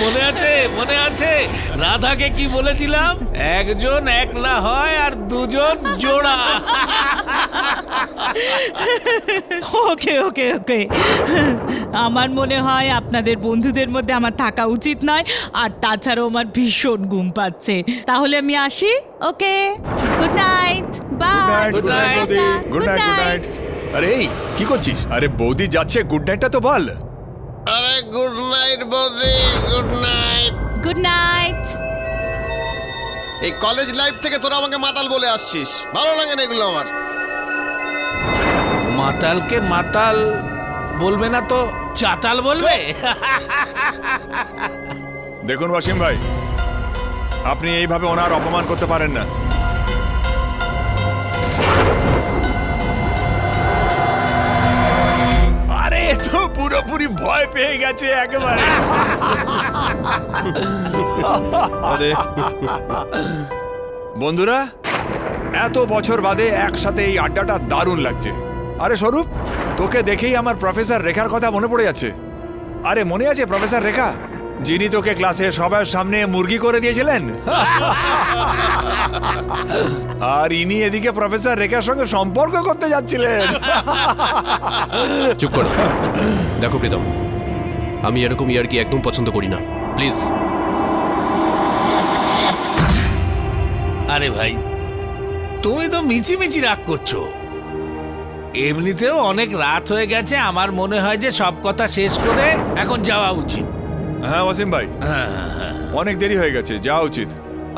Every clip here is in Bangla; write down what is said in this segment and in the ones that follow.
মনে আছে মনে আছে রাধাকে কি বলেছিলাম, একজন একলা হয় আর দুজন জোড়া। ওকে ওকে ওকে, আমার মনে হয় আপনাদের বন্ধুদের মধ্যে আমার থাকা উচিত নয়, আর তাছাড়াও আমার ভীষণ ঘুম পাচ্ছে। তাহলে আমি আসি। Okay, good night, bye. Good night, বৌদি। Good night, good night. আরে এই কি করছিস? আরে বৌদি যাচ্ছে, গুড নাইটটা তো বল। আরে গুড নাইট বৌদি, গুড নাইট। Good night. এই কলেজ লাইফ থেকে তোরা আমাকে মাতাল বলে আসছিস, ভালো লাগে না এগুলো আমার। মাতালকে মাতাল বলবে না তো চাতাল বলবে? দেখুন ওয়াসিম ভাই, আপনি এইভাবে ওনার অপমান করতে পারেন না। আরে এ তো পুরোপুরি ভয় পেয়ে গেছে একেবারে। বন্ধুরা, এত বছর বাদে একসাথে এই আড্ডাটা দারুণ লাগছে। আরে স্বরূপ, তোকে দেখেই আমার প্রফেসর রেখার কথা মনে পড়ে যাচ্ছে। আরে মনে আছে প্রফেসর রেখা, যিনি তোকে ক্লাসে সবার সামনে মুরগি করে দিয়েছিলেন? আর ইনি এদিকে প্রফেসর রেখার সঙ্গে সম্পর্ক করতে যাচ্ছিলেন। চুপ করো। দেখো প্রীতম, আমি এরকম ইয়ার্কি একদম পছন্দ করি না, প্লিজ। আরে ভাই, তুমি তো মিছিমিছি রাগ করছো। এমনিতেও অনেক রাত হয়ে গেছে, আমার মনে হয় যে সব কথা শেষ করে এখন যাওয়া উচিত। হ্যাঁ ওয়াসিম ভাই, অনেক দেরি হয়ে গেছে, যাওয়া উচিত।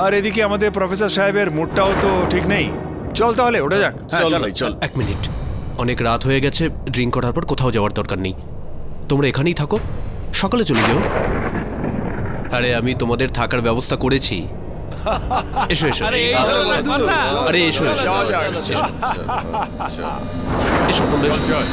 আর এদিকে আমাদের প্রফেসর সাহেবের মুডটাও তো ঠিক নেই। চল তাহলে ওঠা যাক। চল ভাই চল। এক মিনিট, অনেক রাত হয়ে গেছে, ড্রিঙ্ক করার পর কোথাও যাওয়ার দরকার নেই। তোমরা এখানেই থাকো, সকালে চলে যাও। আরে আমি তোমাদের থাকার ব্যবস্থা করেছি। এসো এসো। আরে এই হলো না কথা। আরে এসো এসো যাওয়া যাক। এসো তোমরা এসো। চল।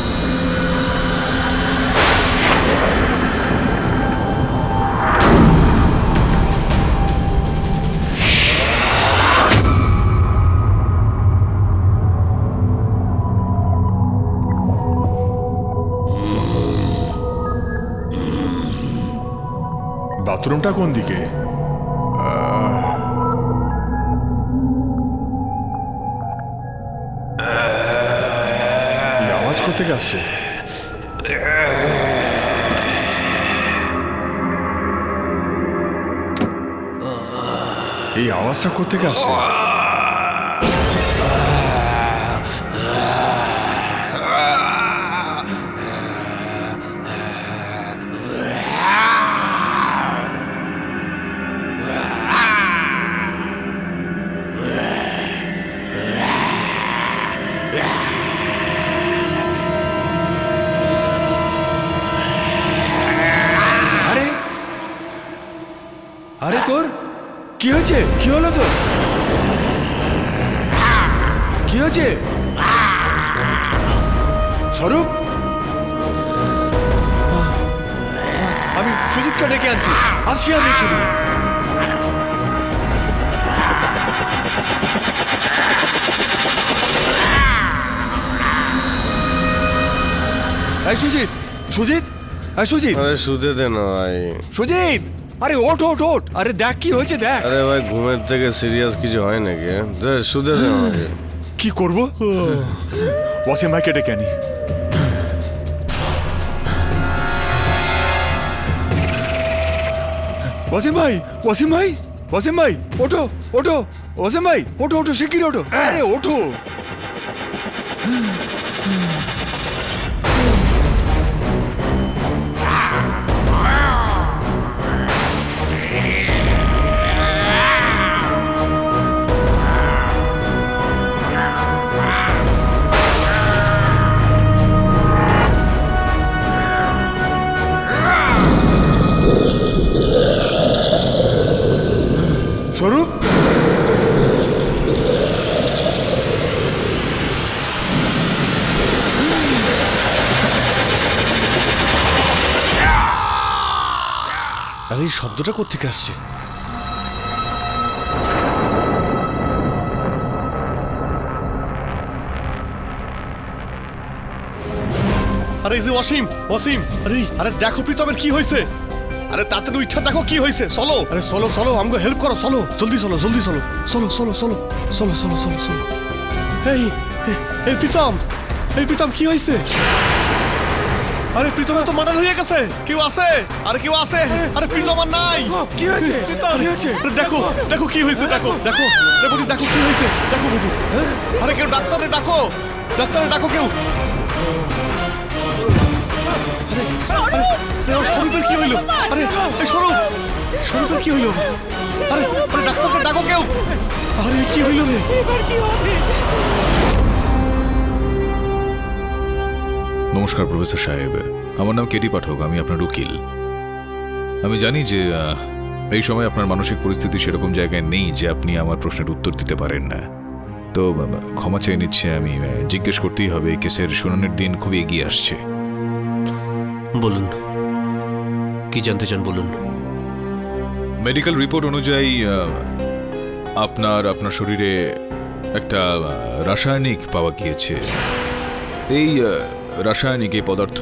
বাথরুমটা কোন দিকে? এই আওয়াজ কোথেকে আসছে? এই আওয়াজটা কোথেকে আসছে? আরে আরে তোর কি হয়েছে? কি হলো তোর? কি হয়েছে স্বরূপ? আমি সুজিতকে ডেকে আনছি, আসছি আমি এক্ষুনি। এই সুজিত, সুজিত, এই সুজিত, আরে শুতে দে না ভাই। সুজিত, আরে ওঠ ওঠ ওঠ। আরে দেখ কি হয়েছে দেখ। আরে ভাই ঘুমের থেকে সিরিয়াস কিছু হয় নাকি? দে শুতে দে আমাকে। কি করবো? ওয়াসিম ভাইকে ডেকে আনি। ওয়াসিম ভাই, ওয়াসিম ভাই, ওয়াসিম ভাই, ওঠো ওঠো, ওয়াসিম ভাই ওঠো ওঠো, শিগগিরই ওঠো। আরে ওঠো। স্বরূপ, আরে এই শব্দটা কোত্থেকে আসছে? আরে এই যে ওয়াসিম, ওয়াসিম, আরে আরে দেখো প্রীতমের কি হয়েছে? আরে তাড়াতাড়ি উঠা দেখো কি হয়েছে, চলো। আরে চলো চলো, আমাকে হেল্প করো, চলো জলদি চলো জলদি চলো, চলো চলো চলো চলো চলো চলো চলো। এই এই প্রীতম, এই প্রীতম কি হয়েছে? আরে প্রীতমের তো মার্ডার হয়ে গেছে। কেউ আছে? আরে কেউ আছে? আরে প্রীতম আর নাই। কি হয়েছে? কি হয়েছে? আরে দেখো দেখো কি হয়েছে, দেখো দেখো। আরে বৌদি দেখো কি হয়েছে, দেখো বৌদি। আরে কেউ ডাক্তারে ডাকো, ডাক্তারে ডাকো কেউ। আরে আরে স্বরূপের কি হইলো? আরে এই স্বরূপের কি হইলো? আরে আরে ডাক্তারকে ডাকো কেউ। আরে কি হইলো রে? নমস্কার প্রফেসর সাহেব, আমার নাম কেটি পাঠক, আমি আপনার উকিল। আমি জানি যে এই সময় আপনার মানসিক পরিস্থিতি সেরকম জায়গায় নেই যে আপনি আমার প্রশ্নের উত্তর দিতে পারেন না, তো ক্ষমা চেয়ে নিচ্ছে। আমি জিজ্ঞেস করতেই হবে, কেসের শুনানির দিন খুবই এগিয়ে আসছে। বলুন, কি জানতে চান বলুন। মেডিকেল রিপোর্ট অনুযায়ী আপনার শরীরে একটা রাসায়নিক পাওয়া গিয়েছে। এই রাসায়নিক এই পদার্থ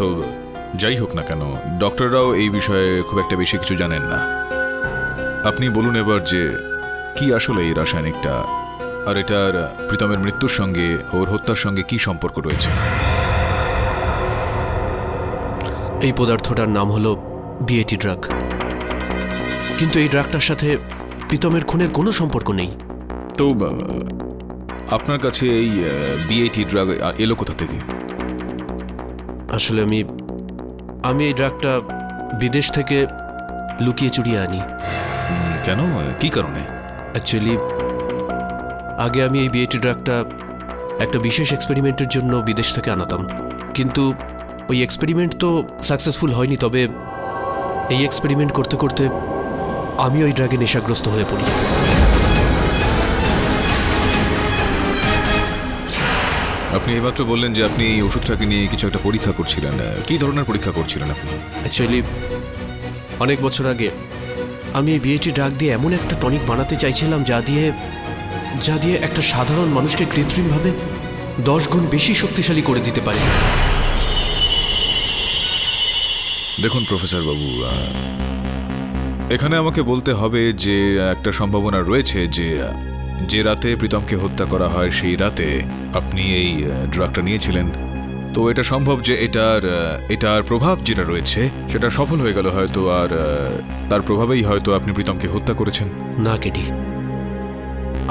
যাই হোক না কেন, ডক্টররাও এই বিষয়ে খুব একটা বেশি কিছু জানেন না। আপনি বলুন এবার যে কি আসলে এই রাসায়নিকটা, আর এটার প্রীতমের মৃত্যুর সঙ্গে ওর হত্যার সঙ্গে কি সম্পর্ক রয়েছে? এই পদার্থটার নাম হলো বিএটি ড্রাগ, কিন্তু এই ড্রাগটার সাথে প্রীতমের খুনের কোনো সম্পর্ক নেই। তো আপনার কাছে এই বিএটি ড্রাগ এলো কোথা থেকে? আসলে আমি এই ড্রাগটা বিদেশ থেকে লুকিয়ে চুরিয়ে আনি। কেন, কি কারণে? অ্যাকচুয়ালি আগে আমি এই বিএটি ড্রাগটা একটা বিশেষ এক্সপেরিমেন্টের জন্য বিদেশ থেকে আনাতাম, কিন্তু ওই এক্সপেরিমেন্ট তো সাকসেসফুল হয়নি। তবে এই এক্সপেরিমেন্ট করতে করতে আমি ওই ড্রাগে নেশাগ্রস্ত হয়ে পড়ি। আপনি এইমাত্র বললেন যে আপনি এই ওষুধটাকে নিয়ে কিছু একটা পরীক্ষা করছিলেন। কি ধরনের পরীক্ষা করছিলেন আপনি? অ্যাকচুয়ালি অনেক বছর আগে আমি এই বিএটি ড্রাগ দিয়ে এমন একটা টনিক বানাতে চাইছিলাম যা দিয়ে একটা সাধারণ মানুষকে কৃত্রিমভাবে 10 গুণ বেশি শক্তিশালী করে দিতে পারে। দেখুন প্রফেসর বাবু, এখানে আমাকে বলতে হবে যে একটা সম্ভাবনা রয়েছে যে রাতে প্রীতমকে হত্যা করা হয় সেই রাতে আপনি এই ড্রাগটা নিয়েছিলেন। তো এটা সম্ভব যে এটার প্রভাব যেটা রয়েছে সেটা সফল হয়ে গেল হয়তো, আর তার প্রভাবেই হয়তো আপনি প্রীতমকে হত্যা করেছেন। না কেডি,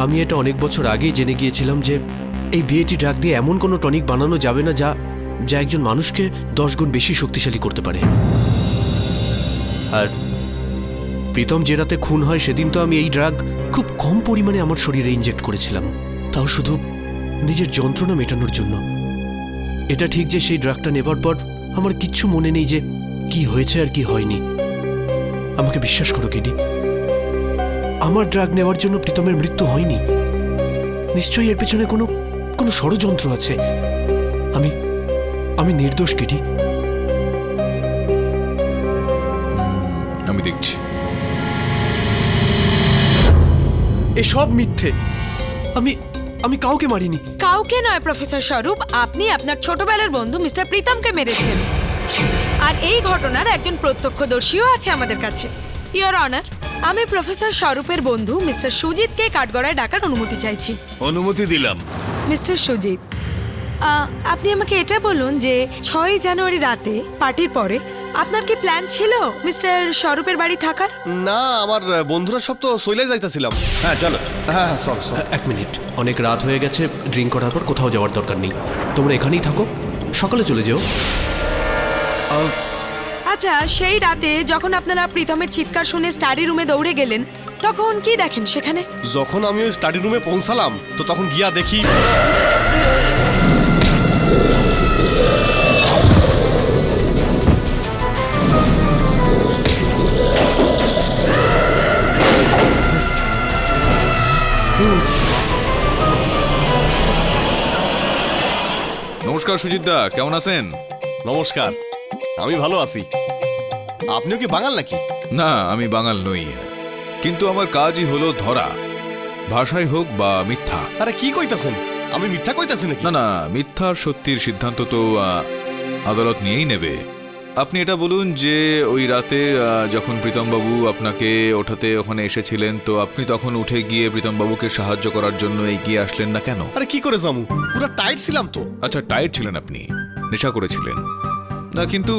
আমি এটা অনেক বছর আগেই জেনে গিয়েছিলাম যে এই বিএটি ড্রাগ দিয়ে এমন কোনো টনিক বানানো যাবে না যা একজন মানুষকে 10 গুণ বেশি শক্তিশালী করতে পারে। আর প্রীতম যে রাতে খুন হয় সেদিন তো আমি এই ড্রাগ খুব কম পরিমাণে আমার শরীরে ইনজেক্ট করেছিলাম, তাও শুধু নিজের যন্ত্রণা মেটানোর জন্য। এটা ঠিক যে সেই ড্রাগটা নেবার পর আমার কিচ্ছু মনে নেই যে কি হয়েছে আর কি হয়নি। আমাকে বিশ্বাস করো কেডি, আমার ড্রাগ নেওয়ার জন্য প্রীতমের মৃত্যু হয়নি। নিশ্চয়ই এর পেছনে কোনো ষড়যন্ত্র আছে। আমি নির্দোষ কেডি। আমি দেখছি। এসব মিথ্যে। আমি কাউকে মারিনি। কাউকে নয় প্রফেসর স্বরূপ, আপনি আপনার ছোটবেলার বন্ধু মিস্টার প্রীতমকে মেরেছেন। আর এই ঘটনার একজন প্রত্যক্ষদর্শীও আছে আমাদের কাছে। ইওর অনার, আমি প্রফেসর স্বরূপের বন্ধু মিস্টার সুজিতকে কাঠগড়ায় ডাকার অনুমতি চাইছি। অনুমতি দিলাম। মিস্টার সুজিত, আপনি আমাকে এটা বলুন যে 6 জানুয়ারি রাতে পার্টির পরে আপনার কি প্ল্যান ছিল মিস্টার স্বরূপের বাড়ি থাকার? না, আমার বন্ধুরা সব তো সইলে যাইতেছিলাম। হ্যাঁ চলো, হ্যাঁ চল চল। এক মিনিট, অনেক রাত হয়ে গেছে, ড্রিঙ্ক করার পর কোথাও যাওয়ার দরকার নেই। তোমরা এখানেই থাকো, সকালে চলে যেও। আচ্ছা, সেই রাতে যখন আপনারা প্রীতমের চিৎকার শুনে স্টাডি রুমে দৌড়ে গেলেন তখন কি দেখেন সেখানে? যখন আমি ওই স্টাডি রুমে পৌঁছালাম তো তখন গিয়া দেখি নমস্কার সুজিত দা, কেমন আছেন? নমস্কার, আমি ভালো আছি। আপনিও কি বাঙাল নাকি? না, আমি বাঙাল নই, কিন্তু আমার কাজই হলো ধরা, ভাষাই হোক বা মিথ্যা। আরে কি কইতাছেন? আমি মিথ্যা কইতাছি নাকি? না না, মিথ্যা সত্যির সিদ্ধান্ত তো আদালত নিয়েই নেবে। আপনি এটা বলুন যে ওই রাতে যখন প্রীতমবাবু আপনাকে ওঠাতে ওখানে এসেছিলেন, তো আপনি তখন উঠে গিয়ে প্রীতমবাবুকে সাহায্য করার জন্য এগিয়ে আসলেন না কেন? আরে কি করে যাবো, পুরো টাইট ছিলাম তো। আচ্ছা, টায়ার্ড ছিলেন আপনি, নেশা করেছিলেন না, কিন্তু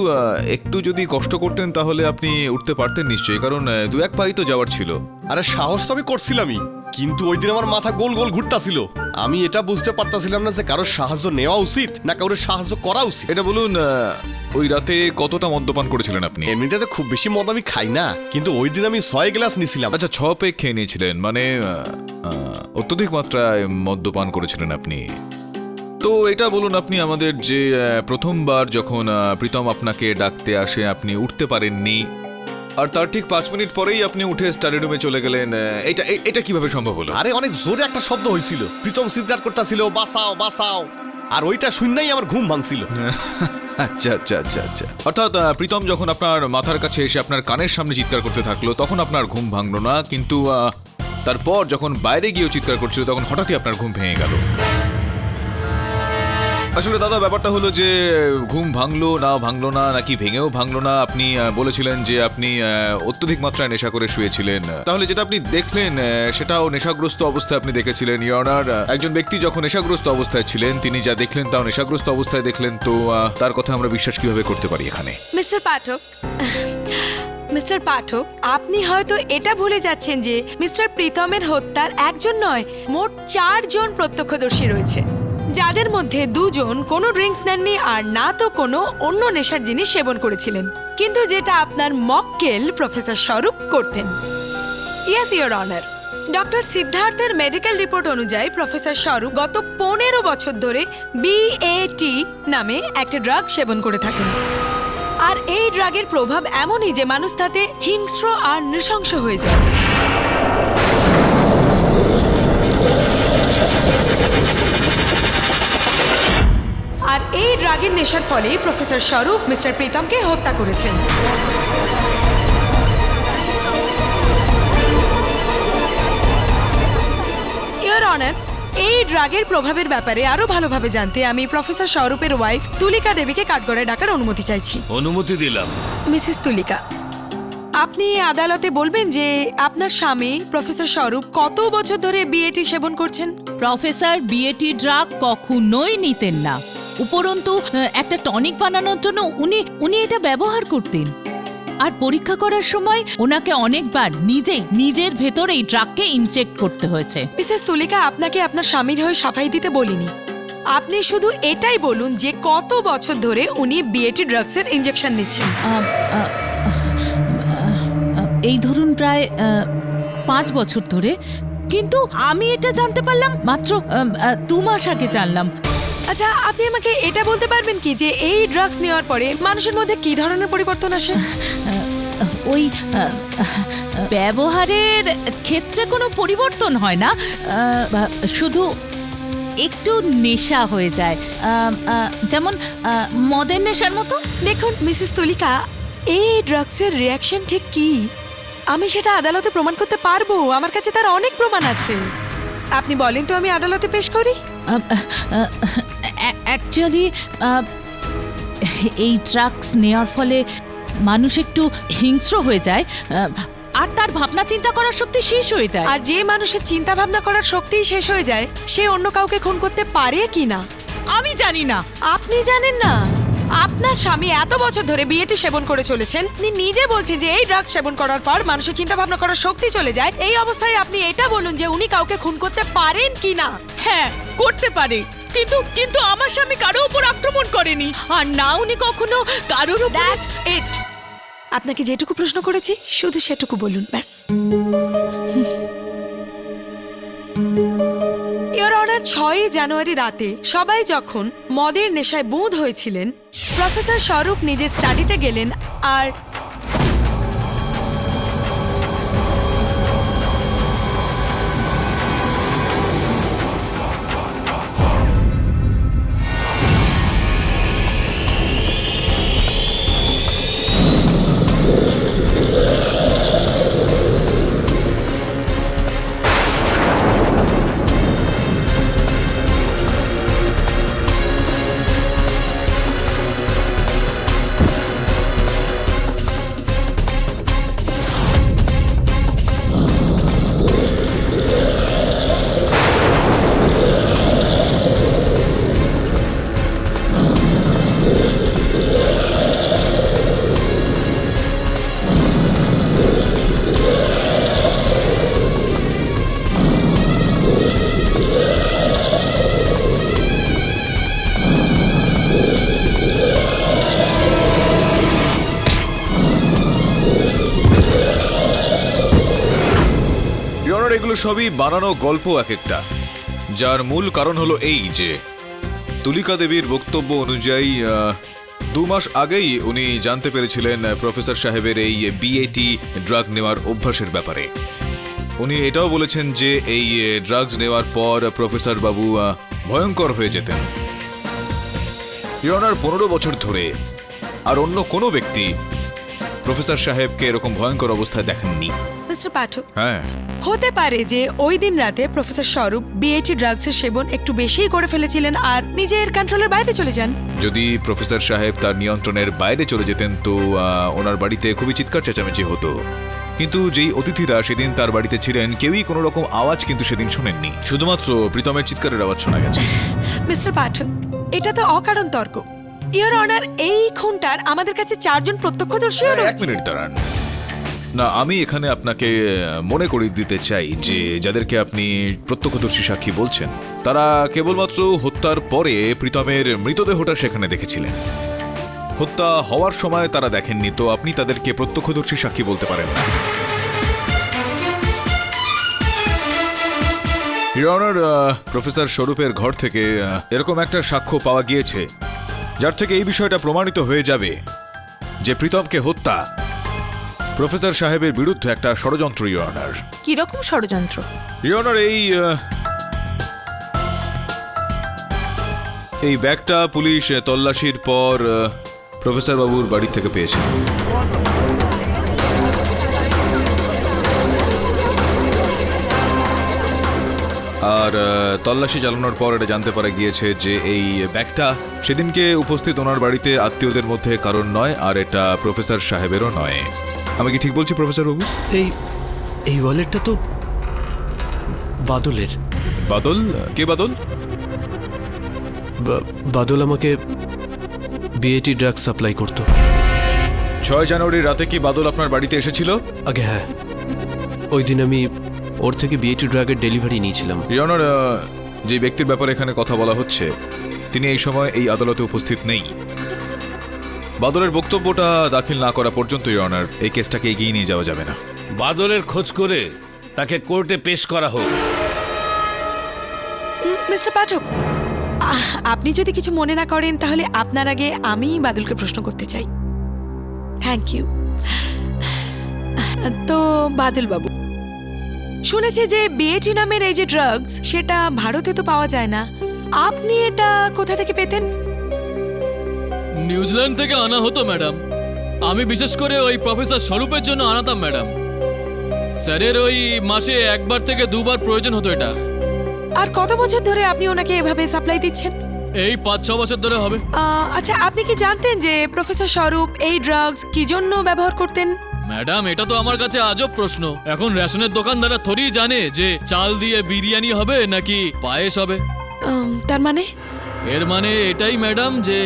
একটু যদি কষ্ট করতেন তাহলে আপনি উঠতে পারতেন নিশ্চয়ই, কারণ 2-1 পাই তো যাওয়ার ছিল। আরে সাহস তো আমি করছিলামই, কিন্তু ওই দিন আমার মাথা গোল গোল ঘুরতাছিল। আমি এটা বুঝতে পারতাছিলাম না যে কারোর সাহায্য নেওয়া উচিত না কারোর সাহায্য করা উচিত। এটা বলুন, ওই রাতে কতটা মদ্যপান করেছিলেন আপনি? এমনিতে তো খুব বেশি মদ আমি খাই না, কিন্তু ওই দিন আমি 6 গ্লাস নিছিলাম। আচ্ছা, 6 পেগ খেয়ে নিয়েছিলেন, মানে অত্যধিক মাত্রায় মদ্যপান করেছিলেন আপনি। তো এটা বলুন, আপনি আমাদের যে প্রথমবার যখন প্রীতম আপনাকে ডাকতে আসে আপনি উঠতে পারেননি, আর তার ঠিক 5 মিনিট পরেই আপনি উঠে স্টাডি রুমে চলে গেলেন, এটা কিভাবে সম্ভব হলো? আরে অনেক জোরে একটা শব্দ হয়েছিল, প্রীতম চিৎকার করতেছিল বাঁচাও বাঁচাও, আর ওইটা শুননাই আমার ঘুম ভাঙছিল। আচ্ছা আচ্ছা আচ্ছা আচ্ছা, অর্থাৎ প্রীতম যখন আপনার মাথার কাছে এসে আপনার কানের সামনে চিৎকার করতে থাকলো তখন আপনার ঘুম ভাঙলো না, কিন্তু তারপর যখন বাইরে গিয়েও চিৎকার করছিল তখন হঠাৎই আপনার ঘুম ভেঙে গেল। আসলে দাদা, ব্যাপারটা হলো যে ঘুম ভাঙলো না নাকি ভেঙেও ভাঙলো না, আপনি বলেছিলেন যে আপনি অত্যধিক মাত্রায় নেশা করে শুয়েছিলেন। তাহলে যেটা আপনি দেখলেন সেটাও নেশাগ্রস্ত অবস্থায় আপনি দেখেছিলেন, ইওর অনার। একজন ব্যক্তি যখন নেশাগ্রস্ত অবস্থায় ছিলেন তিনি যা দেখলেন তাও নেশাগ্রস্ত অবস্থায় দেখলেন, তো তার কথা আমরা বিশ্বাস কিভাবে করতে পারি এখানে? মিস্টার পাঠক, আপনি হয়তো এটা ভুলে যাচ্ছেন যে মিস্টার প্রীতমের হত্যার একজন নয়, মোট 4 জন প্রত্যক্ষদর্শী রয়েছে, যাদের মধ্যে 2 জন কোনো ড্রিঙ্কস নেননি আর না তো কোনো অন্য নেশার জিনিস সেবন করেছিলেন, কিন্তু যেটা আপনার মক্কেল প্রফেসর স্বরূপ করতেন। ইয়েস ইওর অনার, ডক্টর সিদ্ধার্থের মেডিকেল রিপোর্ট অনুযায়ী প্রফেসর স্বরূপ গত 15 বছর ধরে BAT নামে একটা ড্রাগ সেবন করে থাকেন, আর এই ড্রাগের প্রভাব এমনই যে মানুষ তাতে হিংস্র আর নৃশংস হয়ে যায়। আর এই ড্রাগের নেশার ফলে প্রফেসর স্বরূপ মিস্টার প্রীতমকে হত্যা করেছেন। ইওর অনার, এই ড্রাগের প্রভাবের ব্যাপারে আরো ভালোভাবে জানতে আমি প্রফেসর স্বরূপের ওয়াইফ তুলিকা দেবীকে কাঠগড়ায় ডাকার অনুমতি চাইছি। অনুমতি দিলাম। মিসেস তুলিকা, আপনি আদালতে বলবেন যে আপনার স্বামী প্রফেসর স্বরূপ কত বছর ধরে BAT সেবন করছেন? প্রফেসর BAT ড্রাগ কখনোই নিতেন না, উপরন্তু একটা টনিক বানানোর জন্য উনি এটা ব্যবহার করতেন, আর পরীক্ষা করার সময় ওনাকে অনেকবার নিজের ভেতর এই ড্রাগকে ইনজেক্ট করতে হয়েছে। মিসেস তুলিকা, আপনাকে আপনার স্বামীর হয়ে সাফাই দিতে বলিনি, আপনি শুধু এটাই বলুন যে কত বছর ধরে উনি BAT ড্রাগসের ইনজেকশন নিচ্ছেন। এই ধরুন প্রায় 5 বছর ধরে, কিন্তু আমি এটা জানতে পারলাম মাত্র 2 মাস আগে জানলাম। আচ্ছা, আপনি আমাকে এটা বলতে পারবেন কি যে এই ড্রাগস নেওয়ার পরে মানুষের মধ্যে কি ধরনের পরিবর্তন আসে? ওই ব্যবহারের ক্ষেত্রে কোনো পরিবর্তন হয় না, শুধু একটু নেশা হয়ে যায়, যেমন মদের নেশার মতো। দেখুন মিসেস তুলিকা, এই ড্রাগসের রিয়াকশন ঠিক কি আমি সেটা আদালতে প্রমাণ করতে পারবো, আমার কাছে তার অনেক প্রমাণ আছে। আপনি বলেন তো আমি আদালতে পেশ করি। অ্যাকচুয়ালি এই ড্রাগস নেওয়ার ফলে মানুষ একটু হিংস্র হয়ে যায়, আর তার ভাবনা চিন্তা করার শক্তি শেষ হয়ে যায়। আর যে মানুষের চিন্তা ভাবনা করার শক্তি শেষ হয়ে যায় সে অন্য কাউকে খুন করতে পারে কি না আমি জানি না। আপনি জানেন না? আপনার স্বামী এত বছর ধরে BAT সেবন করে চলেছেন, আপনি নিজে বলছেন যে এই ড্রাগস সেবন করার পর মানুষের চিন্তা ভাবনা করার শক্তি চলে যায়। এই অবস্থায় আপনি এটা বলুন যে উনি কাউকে খুন করতে পারেন কি না? হ্যাঁ, করতে পারে, কিন্তু আমার স্বামী কারো উপর আক্রমণ করেনি, আর না উনি কখনো কারোর উপর। That's it. আপনাকে যেটুকু প্রশ্ন করেছি শুধু সেটুকু বলুন, ব্যাস। ইওর অনার, 6 জানুয়ারি রাতে সবাই যখন মদের নেশায় বুঁদ হয়েছিলেন, প্রফেসর স্বরূপ নিজের স্টাডিতে গেলেন আর এগুলো সবই বানানো গল্প এক একটা, যার মূল কারণ হলো এই যে তুলিকা দেবীর বক্তব্য অনুযায়ী 2 মাস আগেই উনি জানতে পেরেছিলেন প্রফেসর সাহেবের এই বিএটি ড্রাগ নেওয়ার অভ্যাসের ব্যাপারে। উনি এটাও বলেছেন যে এই ড্রাগস নেওয়ার পর প্রফেসর বাবু ভয়ঙ্কর হয়ে যেতেন। ইয়নার 15 বছর ধরে আর অন্য কোনো ব্যক্তি প্রফেসর সাহেবকে এরকম ভয়ঙ্কর অবস্থায় দেখেননি। মিস্টার পাঠক, হ্যাঁ, হতে পারে যে ওই দিন রাতে প্রফেসর স্বরূপ বিএটি ড্রাগসের সেবন একটু বেশিই করে ফেলেছিলেন আর নিজের কন্ট্রোলের বাইরে চলে যান। যদি প্রফেসর সাহেব তার নিয়ন্ত্রণের বাইরে চলে যেতেন তো ওনার বাড়িতে খুবই চিৎকার চেঁচামেচি হতো। কিন্তু যেই অতিথিরা সেদিন তার বাড়িতে ছিলেন কেউই কোনো রকম আওয়াজ কিন্তু সেদিন শোনেননি, শুধুমাত্র প্রীতমের চিৎকারের আওয়াজ শোনা গেছে। মিস্টার পাঠক, এটা তো অকারণ তর্ক। ইওর অনার, এই খুনটার আমাদের কাছে 4 জন প্রত্যক্ষদর্শীও 1 রয়েছে। মিনিট দাঁড়ান না, আমি এখানে আপনাকে মনে করিয়ে দিতে চাই যে যাদেরকে আপনি প্রত্যক্ষদর্শী সাক্ষী বলছেন তারা কেবলমাত্র হত্যার পরে প্রীতমের মৃতদেহটা সেখানে দেখেছিলেন। হত্যা হওয়ার সময় তারা দেখেননি, তো আপনি তাদেরকে প্রত্যক্ষদর্শী সাক্ষী বলতে পারেন না। ইওর অনার, প্রফেসর স্বরূপের ঘর থেকে এরকম একটা সাক্ষ্য পাওয়া গিয়েছে যার থেকে এই বিষয়টা প্রমাণিত হয়ে যাবে যে প্রীতমকে হত্যা প্রফেসর সাহেবের বিরুদ্ধে একটা ষড়যন্ত্র। ইওর অনার, কিরকম ষড়যন্ত্র? ইওর অনার, এই ব্যাগটা পুলিশ তল্লাশির পর প্রফেসর বাবুর বাড়ি থেকে পেয়েছে। আর তল্লাশি চালানোর পর এটা জানতে পারা গিয়েছে যে এই ব্যাগটা সেদিনকে উপস্থিত ওনার বাড়িতে আত্মীয়দের মধ্যে কারণ নয়, আর এটা প্রফেসর সাহেবেরও নয়। আমি কি ঠিক বলছি প্রফেসর বাবু? এই ওয়ালেটটা তো বাদলের। বাদল? কে বাদল? বাদল আমাকে বিএটি ড্রাগ সাপ্লাই করতো। 6 জানুয়ারি রাতে কি বাদল আপনার বাড়িতে এসেছিল? আগে হ্যাঁ, ওই দিন আমি ওর থেকে বিএটি ড্রাগের ডেলিভারি নিয়েছিলাম। ইওর অনার, যে ব্যক্তির ব্যাপারে এখানে কথা বলা হচ্ছে তিনি এই সময় এই আদালতে উপস্থিত নেই। বাদলের বক্তব্যটা দাখিল না করা পর্যন্ত ইওর অনার এই কেসটাকে এগিয়ে নিয়ে যাওয়া যাবে না। বাদলের খোঁজ করে তাকে কোর্টে পেশ করা হোক। মিস্টার পাঠক, আপনি যদি কিছু মনে না করেন তাহলে আপনার আগে আমি বাদলকে প্রশ্ন করতে চাই। Thank you. তো বাদল বাবু, শুনেছি যে বিএটি নামের এই যে ড্রাগস সেটা ভারতে তো পাওয়া যায় না, আপনি এটা কোথা থেকে পেতেন? নিউজিল্যান্ড থেকে আনা হতো ম্যাডাম। আমি বিশেষ করে ওই প্রফেসর স্বরূপের জন্য আনাতাম ম্যাডাম। স্যারের ওই মাসে 1 থেকে 2 প্রয়োজন হতো এটা। আর কত বছর ধরে আপনি ওনাকে এভাবে সাপ্লাই দিচ্ছেন? এই 5-6 বছর ধরে হবে। আচ্ছা, আপনি কি জানতেন যে প্রফেসর স্বরূপ এই ড্রাগস কি জন্য ব্যবহার করতেন? ম্যাডাম, এটা তো আমার কাছে আজব প্রশ্ন। এখন রেশনের দোকানদাররা থরি জানে যে চাল দিয়ে বিরিয়ানি হবে নাকি পায়েস হবে। তার মানে? এর মানে এটাই ম্যাডাম যে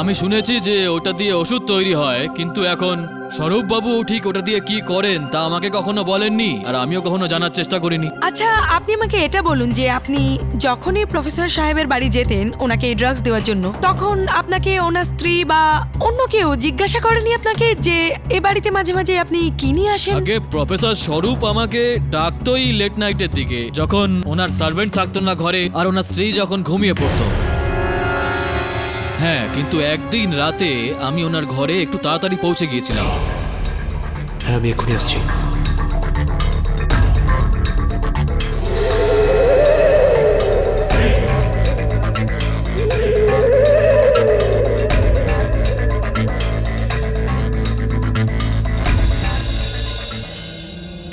আমি শুনেছি যে ওটা দিয়ে ওষুধ তৈরি হয়, কিন্তু এখন স্বরূপ বাবু ঠিক ওটা দিয়ে কি করেন তা আমাকে কখনো বলেননি, আর আমিও কখনো জানার চেষ্টা করিনি। আচ্ছা, আপনি আমাকে এটা বলুন যে আপনি যখনই প্রফেসর সাহেবের বাড়ি যেতেন ওনাকে এই ড্রাগস দেওয়ার জন্য, তখন আপনাকে ওনার স্ত্রী বা অন্য কেউ জিজ্ঞাসা করেনি আপনাকে যে এ বাড়িতে মাঝে মাঝে আপনি কি নিয়ে আসেন? আগে প্রফেসর স্বরূপ আমাকে ডাকতোই লেট নাইটের দিকে, যখন ওনার সার্ভেন্ট থাকতো না ঘরে আর ওনার স্ত্রী যখন ঘুমিয়ে পড়তো। হ্যাঁ, কিন্তু একদিন রাতে আমি ওনার ঘরে একটু তাড়াতাড়ি পৌঁছে গিয়েছিলাম। হ্যাঁ, আমি এক্ষুনি আসছি।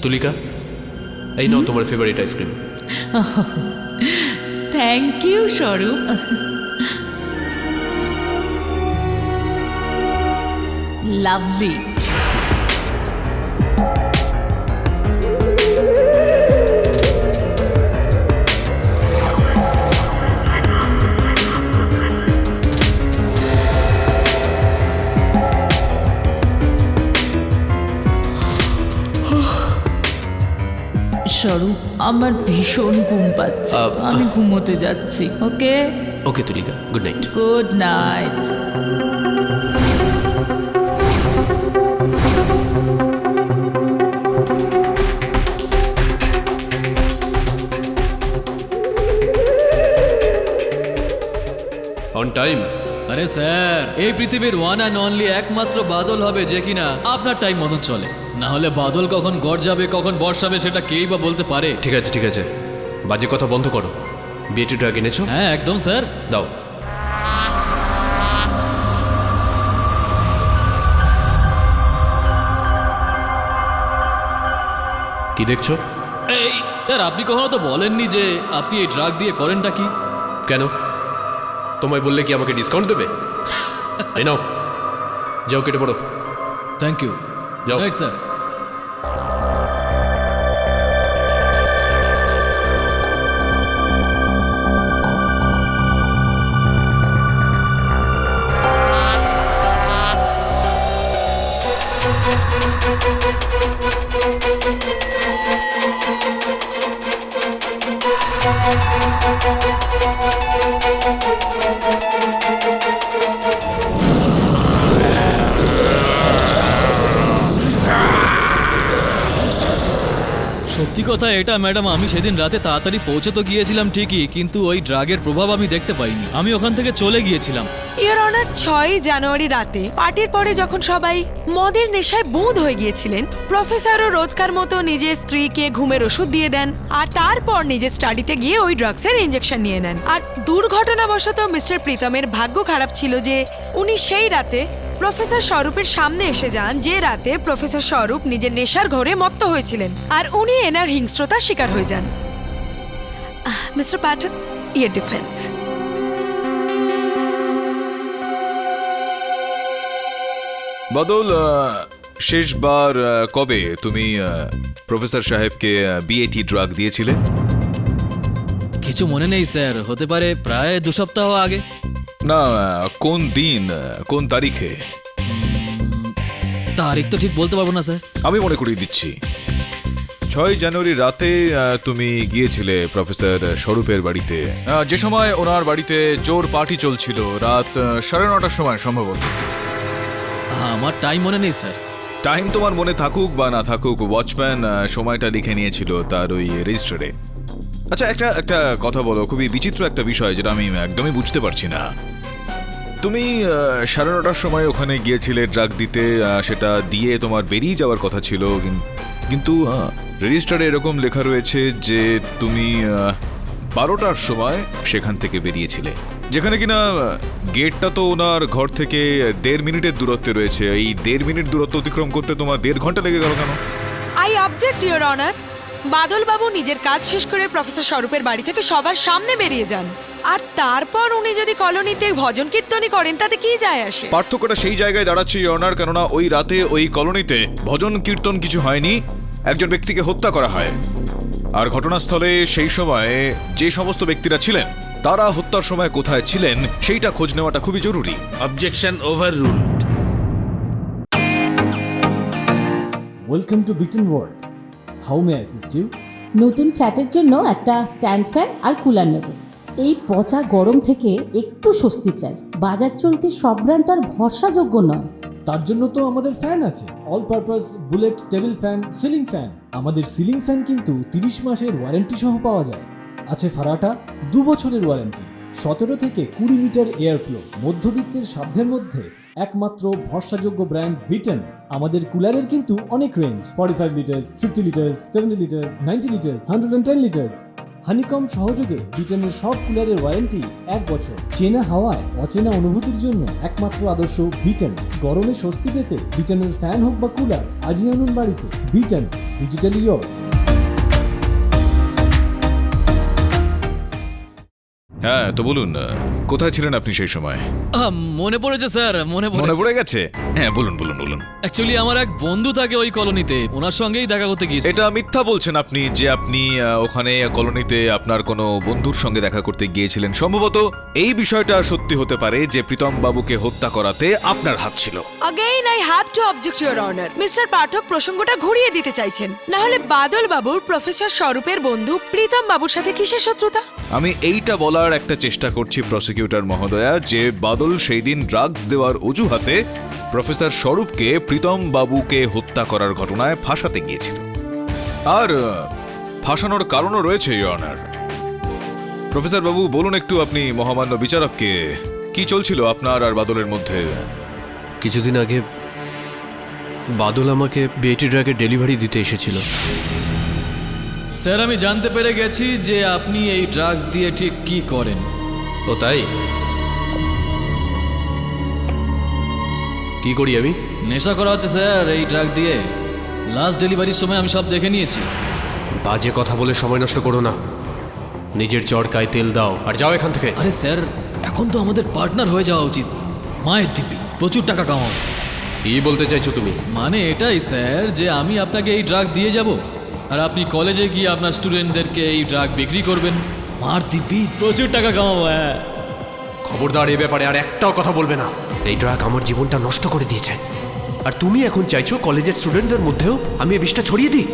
তুলিকা, এই নাও তোমার favourite ice cream. Thank you Swarup. Lovely. Swarup, আমার ভীষণ ঘুম পাচ্ছে, আমি ঘুমোতে যাচ্ছি। Okay okay Tulika, good night. Good night. Time. আরে স্যার, এই পৃথিবীর ওয়ান অ্যান্ড অনলি একমাত্র বাদল হবে যে কিনা আপনার টাইম মতন চলে। না হলে বাদল কখন গর্জাবে কখন বর্ষাবে সেটা কেই বা বলতে পারে। ঠিক আছে ঠিক আছে, বাজে কথা বন্ধ করো। বিয়েটি ড্রাগ এনেছো? হ্যাঁ একদম স্যার। দাও। কি দেখছো? এই স্যার, আপনি কখনো তো বলেননি যে আপনি এই ড্রাগ দিয়ে করেনটা কি। কেন, তোমায় বললে কি আমাকে ডিসকাউন্ট দেবে? এই নাও, যাও কেটে পড়ো। Thank you. যাও। Right sir. সত্যি কথা এটা ম্যাডাম, আমি সেদিন রাতে তাড়াতাড়ি পৌঁছে তো গিয়েছিলাম ঠিকই, কিন্তু ওই ড্রাগের প্রভাব আমি দেখতে পাইনি। আমি ওখান থেকে চলে গিয়েছিলাম। ইওর অনার, 6 জানুয়ারি রাতে পার্টির পরে যখন সবাই মদের নেশায় বুঁদ হয়ে গিয়েছিলেন, প্রফেসরও রোজকার মতো নিজের স্ত্রীকে ঘুমের ওষুধ দিয়ে দেন আর তারপর নিজের স্টাডিতে গিয়ে ওই ড্রাগসের ইনজেকশন নিয়ে নেন। আর দুর্ঘটনাবশত মিস্টার প্রীতমের ভাগ্য খারাপ ছিল যে উনি সেই রাতে প্রফেসর স্বরূপের সামনে এসে যান, যে রাতে প্রফেসর স্বরূপ নিজের নেশার ঘোরে মত্ত হয়েছিলেন আর উনি এনার হিংস্রতার শিকার হয়ে যান। মিস্টার প্যাটন, ইয়ের ডিফেন্স। বাদল, শেষবার কবে তুমি প্রফেসর সাহেবকে বিএটি ড্রাগ দিয়েছিলে? কিছু মনে নেই স্যার, হতে পারে প্রায় 2 সপ্তাহ আগে। না, কোন দিন, কোন তারিখে? তারিখ তো ঠিক বলতে পারবো না স্যার। আমি মনে করিয়ে দিচ্ছি। 6 জানুয়ারি রাতে তুমি গিয়েছিলে প্রফেসর স্বরূপের বাড়িতে, যে সময় ওনার বাড়িতে জোর পার্টি চলছিল, রাত 9:30টার সময় সম্ভবত। আমার টাইম মনে নেই স্যার। টাইম তোমার মনে থাকুক বা না থাকুক, ওয়াচম্যান সময়টা লিখে নিয়েছিল তার ওই রেজিস্টারে। আচ্ছা, একটা কথা বলো, খুবই বিচিত্র একটা বিষয় যেটা আমি একদমই বুঝতে পারছি না। তুমি 9:30টার সময় ওখানে গিয়েছিলে ড্রাগ দিতে, সেটা দিয়ে তোমার বেরিয়ে যাওয়ার কথা ছিল, কিন্তু রেজিস্টারে এরকম লেখা রয়েছে যে তুমি 12টার সময় সেখান থেকে বেরিয়েছিলে, যেখানে কিনা গেটটা তো ওনার ঘর থেকে 1.5 মিনিটের দূরত্বে রয়েছে। এই 1.5 মিনিট দূরত্ব অতিক্রম করতে তোমার 1.5 ঘন্টা লেগে গেল কেন? I object your honour. Badal babu নিজের কাজ শেষ করে প্রফেসর স্বরূপের বাড়ি থেকে সবার সামনে বেরিয়ে যান, আর তারপর উনি যদি কলোনিতে ভজন কীর্তনই করেন তাতে কি যায় আসে? পার্থক্যটা সেই জায়গায় দাঁড়াচ্ছে ইয়নার, কেননা ওই রাতে ওই কলোনিতে ভজন কীর্তন কিছু হয়নি, একজন ব্যক্তিকে হত্যা করা হয়। আর ঘটনাস্থলে সেই সময় যে সমস্ত ব্যক্তিরা ছিলেন তারা হত্যার সময় কোথায় ছিলেন সেইটা খোঁজ নেওয়াটা খুবই জরুরি। Objection overruled. ওয়েলকাম টু বিটেন world. How may I assist you? নতুন ফ্ল্যাটের জন্য একটা স্ট্যান্ড ফ্যান আর কুলার নেব। এই পচা গরম থেকে একটু স্বস্তি চাই। বাজার চলতে সব ব্র্যান্ড আর ভরসাযোগ্য নয়। তার জন্য তো আমাদের ফ্যান আছে, all purpose bullet table fan, ceiling fan. আমাদের সিলিং ফ্যান কিন্তু 30 মাসের ওয়ারেন্টি সহ পাওয়া যায়। আছে ফারাটা 2 বছরের ওয়ারেন্টি, 17 থেকে 20 মিটার এয়ার ফ্লো। মধ্যবিত্তের সাধ্যের মধ্যে একমাত্র ভরসাযোগ্য ব্র্যান্ড বিটেন। আমাদের কুলারের কিন্তু অনেক range, 45 litres, 50 litres, 70 litres, 90 litres, 110 litres. Honeycomb সহযোগে বিটেনের সব কুলারের ওয়ারেন্টি 1 বছর। চেনা হাওয়ায় অচেনা অনুভূতির জন্য একমাত্র আদর্শ বিটেন। গরমে স্বস্তি পেতে বিটেনের ফ্যান হোক বা কুলার, আজই আনুন বাড়িতে। Beaten, digitally yours. হ্যাঁ, তো বলুন, কোথায় ছিলেন আপনি সেই সময়? মনে পড়েছে স্যার, মনে পড়ে গেছে? হ্যাঁ, বলুন বলুন বলুন। অ্যাকচুয়ালি আমার এক বন্ধু থাকে ওই কলোনিতে, ওনার সঙ্গেই দেখা করতে গিয়েছি। এটা মিথ্যা বলছেন আপনি যে আপনি ওখানে কলোনিতে আপনার কোনো বন্ধুর সঙ্গে দেখা করতে গিয়েছিলেন। সম্ভবত এই বিষয়টা সত্যি হতে পারে যে প্রীতম বাবুকে হত্যা করাতে আপনার হাত ছিল। Again, I have to object, Your Honor. Mister Pathak প্রসঙ্গটা ঘুরিয়ে দিতে চাইছেন। না হলে বাদল বাবুর প্রফেসর স্বরূপের বন্ধু প্রীতম বাবুর সাথে কিসের শত্রুতা? আমি এইটা বলার একটা চেষ্টা করছি প্রসিকিউটর মহোদয়া, যে বাদল সেই দিন ড্রাগস দেওয়ার অজুহাতে প্রফেসর স্বরূপকে প্রীতম বাবুকে হত্যা করার ঘটনায় ফাঁসাতে গিয়েছিল। আর ফাঁসানোর কারণও রয়েছে, ইওর অনার। প্রফেসর বাবু, বলুন একটু, আপনি মহামান্য বিচারককে কি চলছিল আপনার আর বাদলের মধ্যে? কিছুদিন আগে বাদল আমাকে বিএটি ড্রাগের ডেলিভারি দিতে এসেছিল। স্যার আমি জানতে পেরে গেছি যে আপনি এই ড্রাগস দিয়ে ঠিক কি করেন। ও তাই? কি করি আমি? নেশা করা হচ্ছে স্যার এই ড্রাগ দিয়ে। লাস্ট ডেলিভারির সময় আমি সব দেখে নিয়েছি। বাজে কথা বলে সময় নষ্ট করো না। নিজের চড়কায় তেল দাও আর যাও এখান থেকে। আরে স্যার এখন তো আমাদের পার্টনার হয়ে যাওয়া উচিত। মায়ের দিব্যি প্রচুর টাকা কামাও। কি বলতে চাইছো তুমি? মানে এটাই স্যার যে আমি আপনাকে এই ড্রাগ দিয়ে যাব আর আপনি কলেজে গিয়ে আপনার স্টুডেন্টদেরকে এই ড্রাগ বিক্রি করবেন। মার দিব্যি প্রচুর টাকা কামাবো। হ্যাঁ খবরদার এ ব্যাপারে আর একটাও কথা বলবে না। এই ড্রাগ আমার জীবনটা নষ্ট করে দিয়েছে। আর তুমি এখন চাইছো কলেজের স্টুডেন্টদের মধ্যেও আমি এই বিষটা ছড়িয়ে দিই?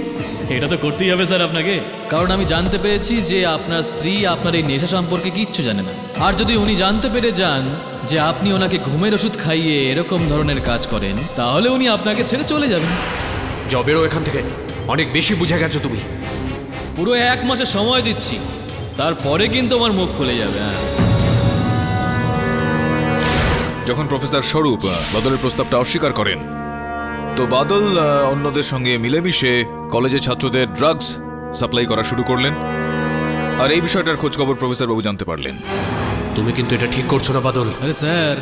এটা তো করতেই হবে স্যার আপনাকে, কারণ আমি জানতে পেরেছি যে আপনার স্ত্রী আপনার এই নেশা সম্পর্কে কিচ্ছু জানে না। আর যদি উনি জানতে পেরে যান যে আপনি ওনাকে ঘুমের ওষুধ খাইয়ে এরকম ধরনের কাজ করেন, তাহলে উনি আপনাকে ছেড়ে চলে যাবেন। যাও, বেরো এখান থেকে। অনেক বেশি বুঝে গেছো তুমি। পুরো 1 মাসের সময় দিচ্ছি, তারপরে কিন্তু আমার মুখ খুলে যাবে। হ্যাঁ যখন প্রফেসর স্বরূপ বাদলের প্রস্তাবটা অস্বীকার করেন, তো বাদল অন্যদের সঙ্গে মিলেমিশে কলেজের ছাত্রদের ড্রাগস সাপ্লাই করা শুরু করলেন। আর এই বিষয়টার খোঁজখবর প্রফেসর বাবু জানতে পারলেন। তুমি কিন্তু এটা ঠিক করছো না বাদল। আরে স্যার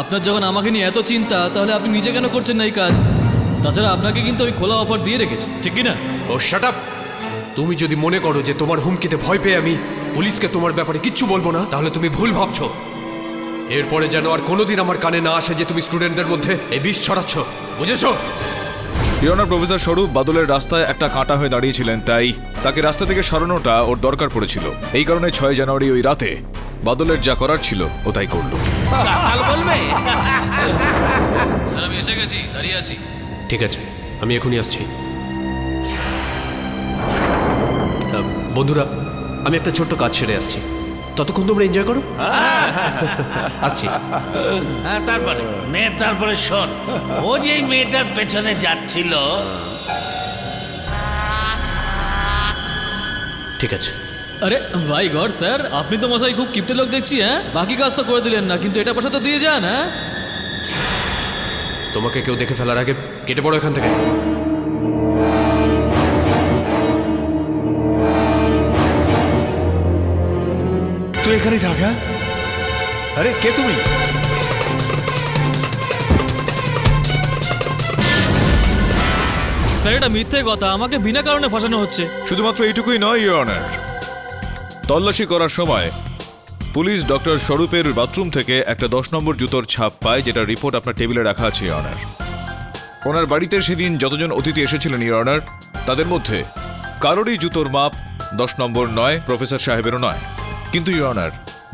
আপনার যখন আমাকে নিয়ে এত চিন্তা, তাহলে আপনি নিজে কেন করছেন না এই কাজ? তাছাড়া আপনাকে কিন্তু আমি খোলা অফার দিয়ে রেখেছি, ঠিক কি না? ও শাট আপ! তুমি যদি মনে করো যে তোমার হুমকিতে ভয় পেয়ে আমি পুলিশকে তোমার ব্যাপারে কিচ্ছু বলবো না, তাহলে তুমি ভুল ভাবছো। এরপরে যেন আর কোনোদিন আমার কানে না আসে যে তুমি স্টুডেন্টদের মধ্যে এই বিষ ছড়াচ্ছ, বুঝেছো? ইয়নার প্রফেসর স্বরূপ বাদলের রাস্তায় একটা কাঁটা হয়ে দাঁড়িয়েছিলেন, তাই তাকে রাস্তা থেকে সরানোটা ওর দরকার পড়েছিল। এই কারণে 6 জানুয়ারি ওই রাতে বাদলের যা করার ছিল ও তাই করলো। কাল বলবে? স্যার আমি এসে গেছি, দাঁড়িয়ে আছি। ঠিক আছে, আমি এখনই আসছি। বন্ধুরা, আমি একটা ছোট্ট কাজ সেরে আসছি, ততক্ষণ তোমরা এনজয় করো। আসছি। হ্যাঁ, তারপরে শোন, ও যে মেয়েটার পেছনে যাচ্ছিল। ঠিক আছে। আরে ভাই গড স্যার, আপনি তো মশাই খুব কিপ্টে লোক দেখছি। হ্যাঁ বাকি কাজ তো করে দিলেন না, কিন্তু এটা পয়সা তো দিয়ে যান। হ্যাঁ তোমাকে কেউ দেখে ফেলার আগে কেটে পড়ো এখান থেকে। তুই এখানেই থাক। হ্যাঁ আরে কে তুমি? স্যার এটা মিথ্যে কথা, আমাকে বিনা কারণে ফাঁসানো হচ্ছে। শুধুমাত্র এইটুকুই নয় ইওর অনার, তল্লাশি করার সময় পুলিশ ডক্টর স্বরূপের বাথরুম থেকে একটা 10 নম্বর জুতোর ছাপ পায়, যেটা রিপোর্ট আপনার টেবিলে রাখা আছে ইওর অনার। ওনার বাড়িতে সেদিন যতজন অতিথি এসেছিলেন ইওর অনার, তাদের মধ্যে কারোরই জুতোর মাপ 10 নম্বর নয়, প্রফেসর সাহেবেরও নয়। কিন্তু ইওর অনার,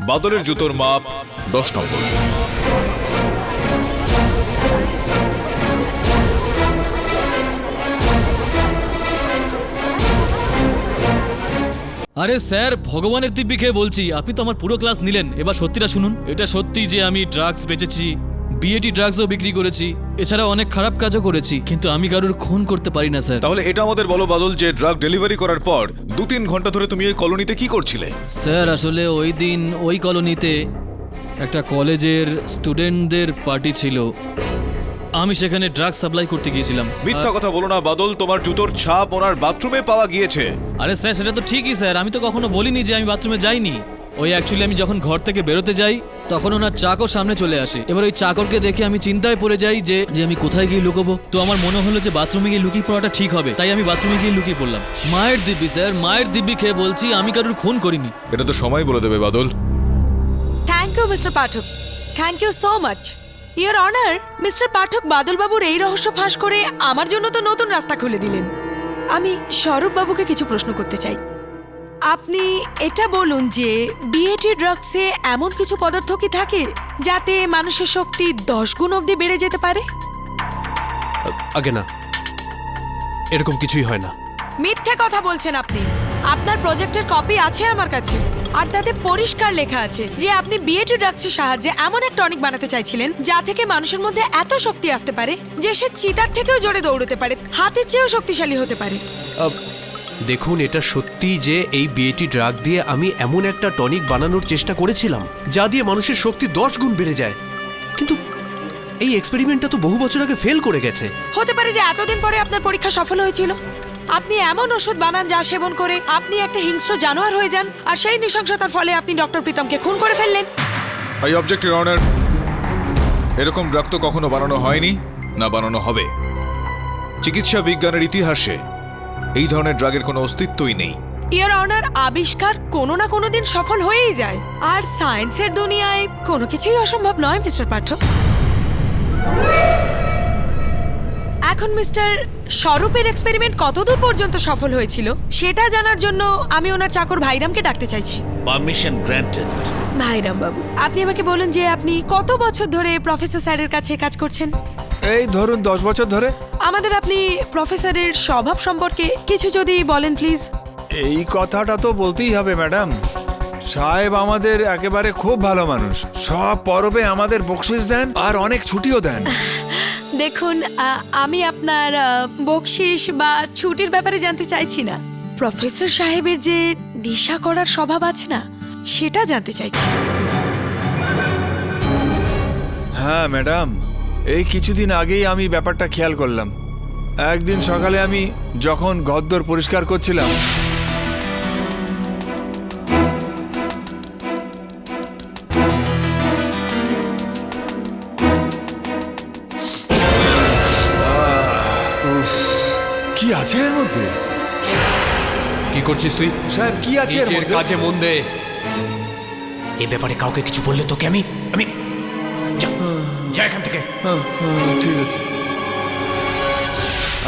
বাদলের জুতোর মাপ 10 নম্বর। আরে স্যার ভগবানের দিব্যি খেয়ে বলছি, আপনি তো আমার পুরো ক্লাস নিলেন। এবার সত্যিটা শুনুন। এটা সত্যি যে আমি ড্রাগস বেচেছি, বিএটি ড্রাগসও বিক্রি করেছি, এছাড়া অনেক খারাপ কাজও করেছি, কিন্তু আমি কারোর খুন করতে পারি না স্যার। তাহলে এটা আমাদের বলো বাদল, যে ড্রাগ ডেলিভারি করার পর 2-3 ঘন্টা ধরে তুমি এই কলোনিতে কি করছিলে? স্যার আসলে ওই দিন ওই কলোনিতে একটা কলেজের স্টুডেন্টদের পার্টি ছিল, আমি সেখানে ড্রাগস সাপ্লাই করতে গিয়েছিলাম। মিথ্যা কথা বলো না বাদল, তোমার জুতোর ছাপ ওনার বাথরুমে পাওয়া গিয়েছে। আরে স্যার সেটা তো ঠিকই স্যার, আমি তো কখনো বলিনি যে আমি বাথরুমে যাইনি। ওই অ্যাকচুয়ালি আমি যখন ঘর থেকে বেরোতে যাই তখন ওনার চাকর সামনে চলে আসে। এবার ওই চাকরকে দেখে আমি চিন্তায় পড়ে যাই যে আমি কোথায় গিয়ে লুকোবো। তো আমার মনে হলো যে বাথরুমে গিয়ে লুকিয়ে পড়াটা ঠিক হবে, তাই আমি বাথরুমে গিয়ে লুকিয়ে পড়লাম। মায়ের দিব্যি স্যার, মায়ের দিব্যি খেয়ে বলছি আমি কারোর খুন করিনি। এটা তো সময় বলে দেবে Badal. Thank you mister Pathak, thank you so much your honour. Mister Pathak বাদলবাবুর এই রহস্য ফাঁস করে আমার জন্য তো নতুন রাস্তা খুলে দিলেন। আমি স্বরূপ বাবুকে কিছু প্রশ্ন করতে চাই। আপনি এটা বলুন যে বিএটি ড্রাগসে এমন কিছু পদার্থ কি থাকে যাতে মানুষের শক্তি 10 গুণ অবধি বেড়ে যেতে পারে? আগে না, এরকম কিছুই হয় না। মিথ্যে কথা বলছেন আপনি। আপনার প্রজেক্টের কপি আছে আমার কাছে, আর তাতে পরিষ্কার লেখা আছে যে আপনি বিএটি ড্রাগসের সাহায্যে এমন এক টনিক বানাতে চাইছিলেন যা থেকে মানুষের মধ্যে এত শক্তি আসতে পারে যে সে চিতার থেকেও জোরে দৌড়তে পারে, হাতের চেয়েও শক্তিশালী হতে পারে। দেখুন, এটা সত্যি যে এই বিএটি ড্রাগ দিয়ে আমি এমন একটা টনিক বানানোর চেষ্টা করেছিলাম যা দিয়ে মানুষের শক্তি 10 গুণ বেড়ে যায়, কিন্তু এই এক্সপেরিমেন্টটা তো বহু বছর আগে ফেল করে গেছে। হতে পারে যে এতদিন পরে আপনার পরীক্ষা সফল হয়েছিল। আপনি এমন ওষুধ বানান যা সেবন করে আপনি একটা হিংস্র জানোয়ার হয়ে যান, আর সেই নৃশংসতার ফলে আপনি ডক্টর প্রীতমকে খুন করে ফেললেন। I object your honour. এরকম ড্রাগ তো কখনো বানানো হয়নি, না বানানো হবে। চিকিৎসা বিজ্ঞানের ইতিহাসে এই ধরনের ড্রাগের কোনো অস্তিত্বই নেই। ইওর অনার, আবিষ্কার কোনো না কোনো দিন সফল হয়েই যায়, আর সায়েন্সের দুনিয়ায় কোনো কিছুই অসম্ভব নয় মিস্টার পাঠক। এখন মিস্টার স্বরূপের এক্সপেরিমেন্ট কতদূর পর্যন্ত সফল হয়েছিল সেটা জানার জন্য আমি ওনার চাকর ভাইরামকে ডাকতে চাইছি। Permission granted. ভাইরাম বাবু, আপনি আমাকে বলুন যে আপনি কত বছর ধরে প্রফেসর স্যারের কাছে কাজ করছেন? এই ধরুন 10 বছর ধরে। আমাদের আপনি প্রফেসরের স্বভাব সম্পর্কে কিছু যদি বলেন প্লিজ। এই কথাটা তো বলতেই হবে ম্যাডাম, সাহেব আমাদের একেবারে খুব ভালো মানুষ। সব পরবে আমাদের বকশিস দেন আর অনেক ছুটিও দেন। দেখুন, আমি আপনার বকশিস বা ছুটির ব্যাপারে জানতে চাইছি না। প্রফেসর সাহেবের যে নেশা করার স্বভাব আছে না, সেটা জানতে চাইছি। হ্যাঁ ম্যাডাম, এই কিছুদিন আগেই আমি ব্যাপারটা খেয়াল করলাম। একদিন সকালে আমি যখন ঘরদোর পরিষ্কার করছিলাম, কি আছে এর মধ্যে? কি করছিস তুই? সাহেব কি আছে এর নিজের মধ্যে? কাজে মন দে। এ ব্যাপারে কাউকে কিছু বললে তোকে আমি যা এখান থেকে। ঠিক আছে।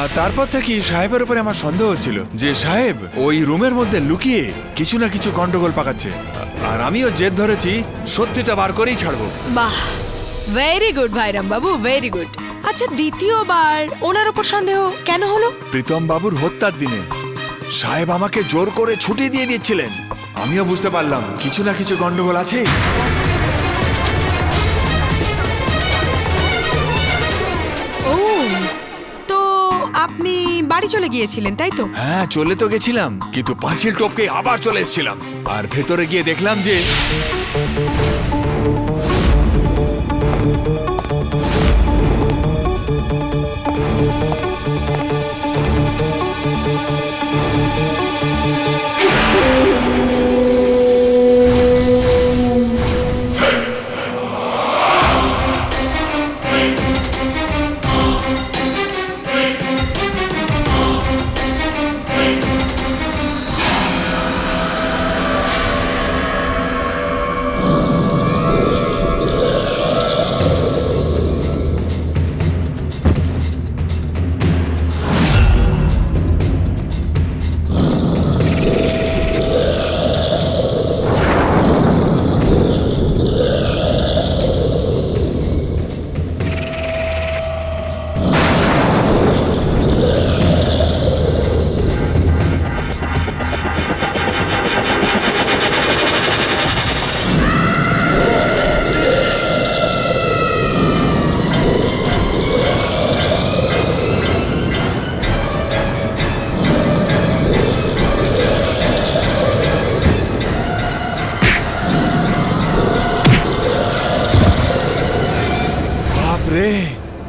আর তারপর থেকে সাহেবের উপরে আমার সন্দেহ হচ্ছিল যে সাহেব ওই রুমের মধ্যে লুকিয়ে কিছু না কিছু গন্ডগোল পাকাচ্ছে, আর আমিও জেদ ধরেছি সত্যিটা বার করেই ছাড়বো। বাহ, ভেরি গুড ভাইরাম বাবু, ভেরি গুড। আচ্ছা, দ্বিতীয়বার ওনার উপর সন্দেহ কেন হলো? প্রীতম বাবুর হত্যার দিনে সাহেব আমাকে জোর করে ছুটি দিয়ে দিচ্ছিলেন। আমিও বুঝতে পারলাম কিছু না কিছু গন্ডগোল আছে। ও, তো আপনি বাড়ি চলে গিয়েছিলেন তাই তো? হ্যাঁ, চলে তো গেছিলাম, কিন্তু পাঁচিল টপকে আবার চলে এসেছিলাম। আর ভেতরে গিয়ে দেখলাম যে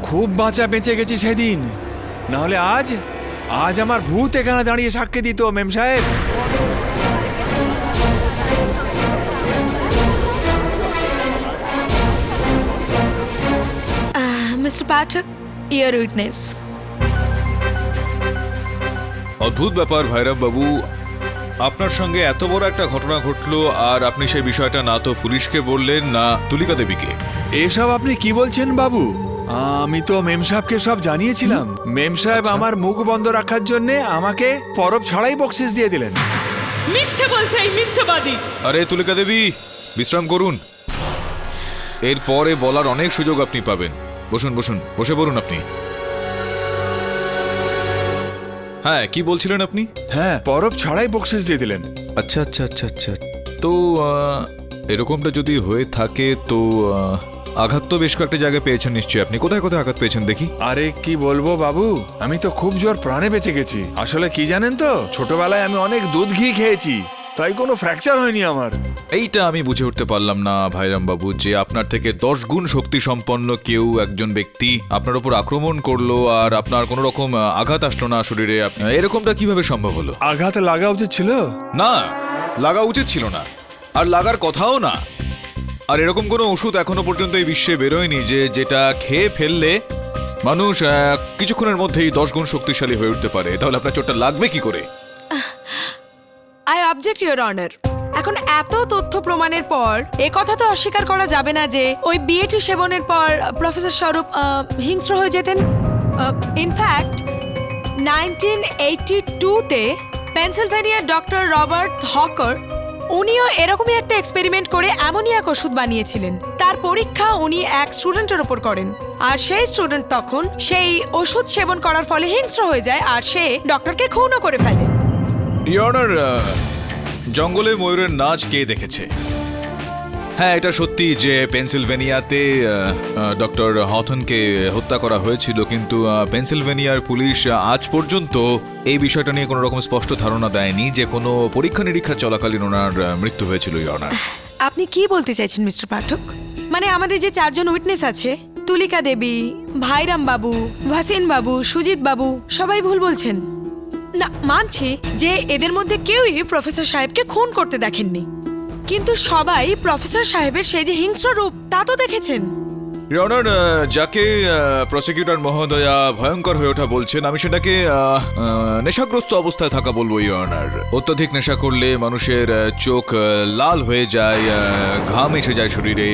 খুব বাঁচা বেঁচে গেছি সেদিন, নাহলে আজ আমার ভূত এখানে দাঁড়িয়ে সাক্ষী দিত মেম সাহেব। Mister Pathak, your witness. অদ্ভুত ব্যাপার ভাইরাম বাবু, আপনার সঙ্গে এত বড় একটা ঘটনা ঘটলো আর আপনি সেই বিষয়টা না তো পুলিশকে বললেন না তুলিকা দেবীকে। এসব আপনি কি বলছেন বাবু? আমি তো মেম সাহেবকে সব জানিয়েছিলাম। মেম সাহেব আমার মুখ বন্ধ রাখার জন্য আমাকে পরব ছাড়াই বকশিস দিয়ে দিলেন। মিথ্যে বলছে এই মিথ্যেবাদী। আরে তুলিকা দেবী, বিশ্রাম করুন, এরপরে বলার অনেক সুযোগ আপনি পাবেন। বসুন বসুন, বসে পড়ুন আপনি। হ্যাঁ, কি বলছিলেন আপনি? হ্যাঁ, পরব ছাড়াই বকশিস দিয়ে দিলেন। আচ্ছা আচ্ছা আচ্ছা আচ্ছা, তো এরকমটা যদি হয়ে থাকে তো আঘাত তো বেশ কয়েকটা জায়গায় পেয়েছেন নিশ্চয়ই। আপনি কোথায় কোথায় আঘাত পেয়েছেন দেখি? আরে কি বলবো বাবু, আমি তো খুব জোর প্রাণে বেঁচে গেছি। আসলে কি জানেন তো, ছোটবেলায় আমি অনেক দুধ ঘি খেয়েছি, তাই কোনো ফ্র্যাকচার হয়নি আমার। এইটা আমি বুঝে উঠতে পারলাম না ভাইরাম বাবু, যে আপনার থেকে 10 গুণ শক্তি সম্পন্ন কেউ একজন ব্যক্তি আপনার উপর আক্রমণ করলো আর আপনার কোনো রকম আঘাত আসলো না শরীরে। এরকমটা কিভাবে সম্ভব হলো? আঘাত লাগা উচিত ছিল। না, লাগা উচিত ছিল না, আর লাগার কথাও না। আর এরকম কোনো ওষুধ এখনো পর্যন্ত এই বিশ্বে বেরোয়নি যেটা খেয়ে ফেললে মানুষ কিছুক্ষণের মধ্যেই 10 গুণ শক্তিশালী হয়ে উঠতে পারে। তাহলে আপনার চোটটা লাগবে কি করে? I object your honour. এখন এত তথ্য প্রমাণের পর এ কথা তো অস্বীকার করা যাবে না যে ওই বিএটি সেবনের পর প্রফেসর স্বরূপ হিংস্র হয়ে যেতেন। ইনফ্যাক্ট 1982-তে পেনসিলভেনিয়ার ডক্টর রবার্ট হকার উনিও এরকমই একটা এক্সপেরিমেন্ট করে এমনই এক ওষুধ বানিয়েছিলেন। তার পরীক্ষা উনি এক স্টুডেন্টের ওপর করেন, আর সেই স্টুডেন্ট তখন সেই ওষুধ সেবন করার ফলে হিংস্র হয়ে যায় আর সে ডক্টরকে খুনও করে ফেলে। ইয়নার, জঙ্গলে ময়ূরের নাচ কে দেখেছে? হ্যাঁ, এটা সত্যি যে পেনসিলভেনিয়াতে ডক্টর হথনকে হত্যা করা হয়েছিল, কিন্তু পেনসিলভেনিয়ার পুলিশ আজ পর্যন্ত এই বিষয়টা নিয়ে কোনো রকম স্পষ্ট ধারণা দেয়নি যে কোনো পরীক্ষা নিরীক্ষা চলাকালীন ওনার মৃত্যু হয়েছিল। ইয়নার, আপনি কি বলতে চাইছেন মিস্টার পাঠক? মানে আমাদের যে 4 জন উইটনেস আছে, তুলিকা দেবী, ভাইরাম বাবু, ভাসিন বাবু, সুজিত বাবু, সবাই ভুল বলছেন? না, মানছি যে এদের মধ্যে কেউই প্রফেসর সাহেবকে খুন করতে দেখেননি, কিন্তু সবাই প্রফেসর সাহেবের সেই যে হিংস্র রূপ তা তো দেখেছেন। ইয়নার, যাকে প্রসিকিউটর মহোদয়া ভয়ঙ্কর হয়ে ওঠা বলছেন, আমি সেটাকে নেশাগ্রস্ত অবস্থায় থাকা বলবো। ইয়নার, অত্যধিক নেশা করলে মানুষের চোখ লাল হয়ে যায়, ঘাম এসে যায় শরীরে,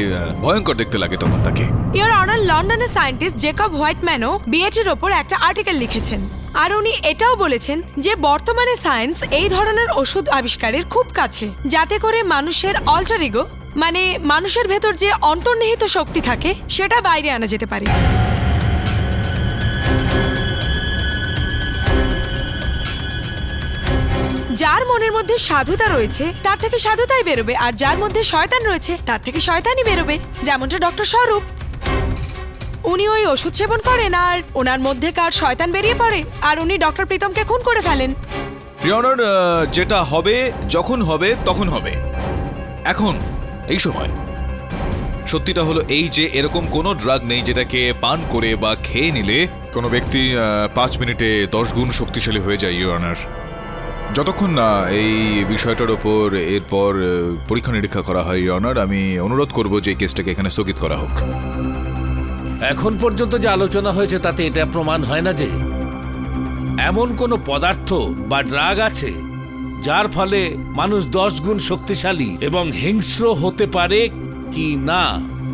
ভয়ঙ্কর দেখতে লাগে তখন তাকে। ইওর অনার, লন্ডনের সায়েন্টিস্ট জেকব হোয়াইটম্যানও বিএটির ওপর একটা আর্টিকেল লিখেছেন, আর উনি এটাও বলেছেন যে বর্তমানে সায়েন্স এই ধরনের ওষুধ আবিষ্কারের খুব কাছে, যাতে করে মানুষের অল্টার ইগো, মানে মানুষের ভেতর যে অন্তর্নিহিত শক্তি থাকে, সেটা বাইরে আনা যেতে পারে। যার মনের মধ্যে সাধুতা রয়েছে তার থেকে সাধুতাই বেরোবে, আর যার মধ্যে শয়তান রয়েছে তার থেকে শয়তানই বেরোবে, যেমনটা ডক্টর স্বরূপ। উনি ওই ওষুধ সেবন করেন আর ওনার মধ্যেকার শয়তান বেরিয়ে পড়ে, আর উনি ডক্টর প্রীতমকে খুন করে ফেলেন। ইয়নার, যেটা হবে যখন হবে তখন হবে, এখন এই সময়। সত্যিটা হলো এই যে এরকম কোনো ড্রাগ নেই যেটাকে পান করে বা খেয়ে নিলে কোনো ব্যক্তি 5 মিনিটে 10 গুণ শক্তিশালী হয়ে যায়। ইয়নার, যতক্ষণ না এই বিষয়টার ওপর এরপর পরীক্ষা নিরীক্ষা করা হয়, ইয়নার, আমি অনুরোধ করব যে এই কেসটাকে এখানে স্থগিত করা হোক। এখন পর্যন্ত যে আলোচনা হয়েছে তাতে এটা প্রমাণ হয় না যে এমন কোনো পদার্থ বা ড্রাগ আছে যার ফলে মানুষ 10 গুণ শক্তিশালী এবং হিংস্র হতে পারে কি না।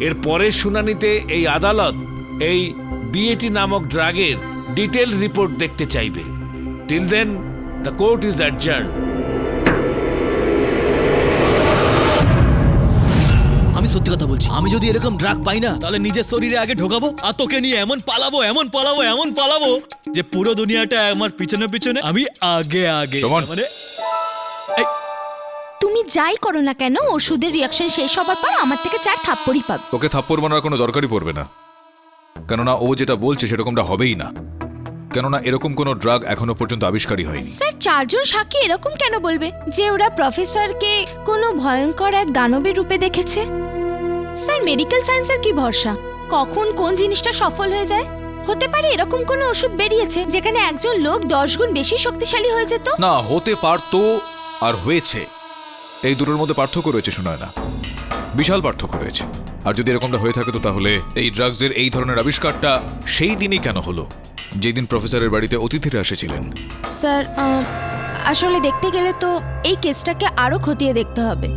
এর পরের শুনানিতে এই আদালত এই বিএটি নামক ড্রাগের ডিটেল রিপোর্ট দেখতে চাইবে। Till then the court is adjourned. আমি সত্যি কথা বলছি, আমি যদি এরকম ড্রাগ পাই না তাহলে নিজের শরীরে আগে ঢোকাবো আর তোকে নিয়ে এমন পালাবো যে পুরো দুনিয়াটা আমার পিছনে পিছনে আমি আগে আগে। সমান। মানে তুমি যাই করো না কেন, ওষুধের রিয়াকশন শেষ হবার পর আমার থেকে 4 থাপ্পড়ই পাবে। ওকে থাপ্পড় মারার কোনো দরকারই পড়বে না, কেননা ও যেটা বলছে সেরকমটা হবেই না, কেননা এরকম কোনো ড্রাগ এখনো পর্যন্ত আবিষ্কারই হয়নি। স্যার, 4 জন সাক্ষী এরকম কেন বলবে যে ওরা প্রফেসরকে কোনো ভয়ঙ্কর এক দানবের রূপে দেখেছে? স্যার, মেডিকেল সায়েন্সের কি ভরসা, কখন কোন জিনিসটা সফল হয়ে যায়? হতে পারে এরকম কোনো ওষুধ বেরিয়েছে যেখানে একজন লোক 10 গুণ বেশি শক্তিশালী হয়ে যেত। না, হতে পারতো আর হয়েছে, এই দুটোর মধ্যে পার্থক্য রয়েছে, শোনায় না, বিশাল পার্থক্য রয়েছে। আর যদি এরকমটা হয়ে থাকে তো তাহলে এই ড্রাগসের এই ধরনের আবিষ্কারটা সেই দিনই কেন হলো যেদিন প্রফেসরের বাড়িতে অতিথিরা এসেছিলেন? স্যার, আসলে দেখতে গেলে তো এই কেসটাকে আরো খতিয়ে দেখতে হবে।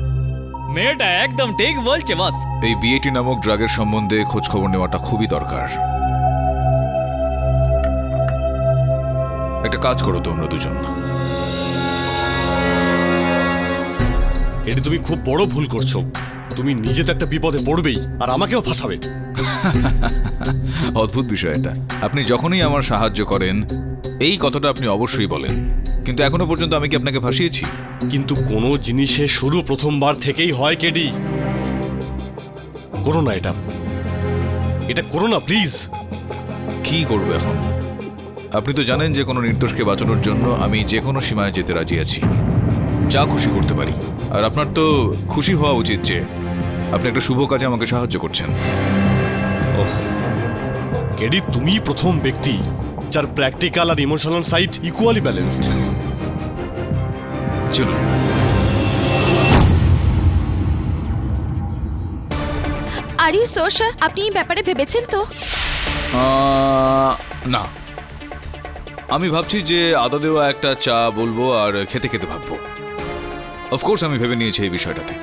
মেয়েটা একদম ঠিক বলছে বস। এই বিএটি নামক ড্রাগের সম্বন্ধে খোঁজ খবর নেওয়াটা খুবই দরকার। একটা কাজ করো তোমরা দুজন। এটা তুমি খুব বড় ভুল করছো। তুমি নিজে তো একটা বিপদে পড়বেই আর আমাকেও ফাঁসাবে। অদ্ভুত বিষয় এটা, আপনি যখনই আমার সাহায্য করেন এই কথাটা আপনি অবশ্যই বলেন, কিন্তু এখনো পর্যন্ত আমি কি আপনাকে ফাঁসিয়েছি? কিন্তু কোনো জিনিসের শুরু প্রথমবার থেকেই হয় কেডি। করো না এটা। এটা করো না প্লিজ। কি করবো এখন? আপনি তো জানেন যে কোনো নির্দোষকে বাঁচানোর জন্য আমি যে কোনো সীমায় যেতে রাজি আছি, যা খুশি করতে পারি। আর আপনার তো খুশি হওয়া উচিত যে আপনি একটা শুভ কাজে আমাকে সাহায্য করছেন। কেডি, তুমি প্রথম ব্যক্তি যার প্র্যাকটিক্যাল আর ইমোশনাল সাইড ইকুয়ালি ব্যালেন্সড। চলুন। Are you so sure? আপনি এই ব্যাপারে ভেবেছেন তো? না, আমি ভাবছি যে আদা দেওয়া একটা চা বলবো আর খেতে খেতে ভাববো। অফকোর্স আমি ভেবে নিয়েছি এই বিষয়টাতে।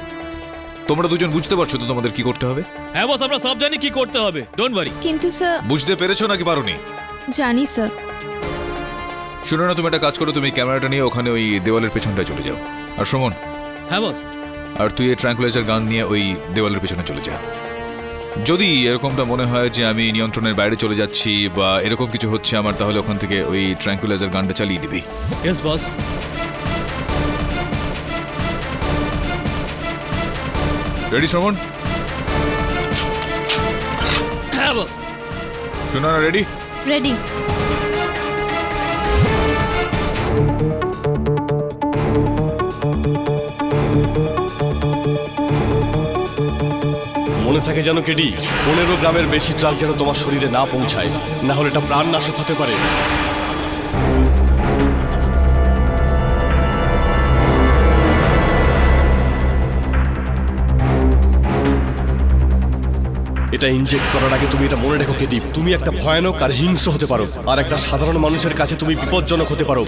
তোমরা দুজন বুঝতে পারছো তো তোমাদের কি করতে হবে? হ্যাঁ বস, আমরা সব জানি কি করতে হবে, ডোন্ট ওয়ারি। কিন্তু স্যার। বুঝতে পেরেছো নাকি পারোনি? জানি স্যার। শুনো না, তুমি একটা কাজ করো, তুমি ক্যামেরাটা নিয়ে ওখানে ওই দেওয়ালের পেছনটায় চলে যাও। আর সুমন, হ্যাঁ বস। আর তুই এই ট্র্যাঙ্কুলাইজার গান নিয়ে ওই দেওয়ালের পেছনে চলে যা। যদি এরকমটা মনে হয় যে আমি নিয়ন্ত্রণের বাইরে চলে যাচ্ছি বা এরকম কিছু হচ্ছে আমার, তাহলে ওখান থেকে ওই ট্র্যাঙ্কুলাইজার গানটা চালিয়ে দিবি। Yes boss. রেডি শ্রমণ? হ্যাঁ বস। শোনো না, রেডি? রেডি। মনে থাকে যেন কেডি, 15 গ্রামের বেশি ড্রাগ যেন তোমার শরীরে না পৌঁছায়, না হলে এটা প্রাণনাশক হতে পারে। এটা ইনজেক্ট করার আগে তুমি এটা মনে রেখো কেডি, তুমি একটা ভয়ানক আর হিংস্র হতে পারো, আর একটা সাধারণ মানুষের কাছে তুমি বিপজ্জনক হতে পারো।